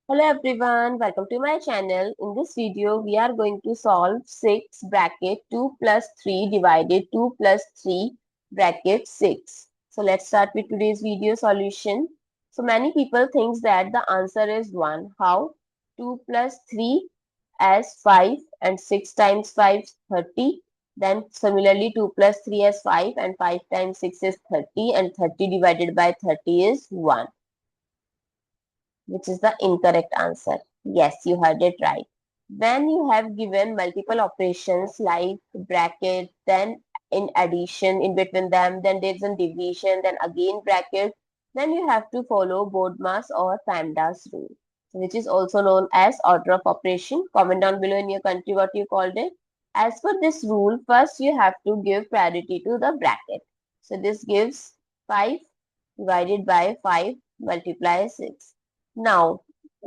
Hello everyone, welcome to my channel. In this video, we are going to solve 6 bracket 2 plus 3 divided 2 plus 3 bracket 6. So let's start with today's video solution. So many people think that the answer is 1. How? 2 plus 3 as 5 and 6 times 5 is 30. Then similarly 2 plus 3 as 5 and 5 times 6 is 30 and 30 divided by 30 is 1, which is the incorrect answer. Yes, you heard it right. When you have given multiple operations like bracket, then in addition in between them, then there's a division, then again bracket, then you have to follow Bodmas or PAMDAS rule, which is also known as order of operation. Comment down below in your country what you called it. As per this rule, first you have to give priority to the bracket. So this gives 5 divided by 5 multiply 6. Now,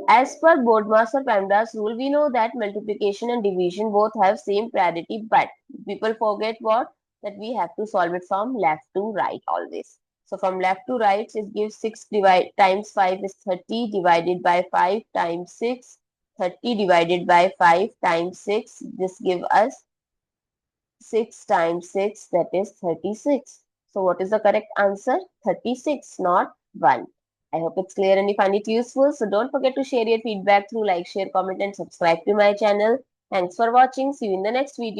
as per Bodmas PAMDAS rule, we know that multiplication and division both have same priority, but people forget what? That we have to solve it from left to right always. So from left to right, it gives 6 times 5 is 30 divided by 5 times 6. 30 divided by 5 times 6. This gives us 6 times 6, that is 36. So what is the correct answer? 36, not 1. I hope it's clear and you find it useful. So don't forget to share your feedback through like, share, comment and subscribe to my channel. Thanks for watching. See you in the next video.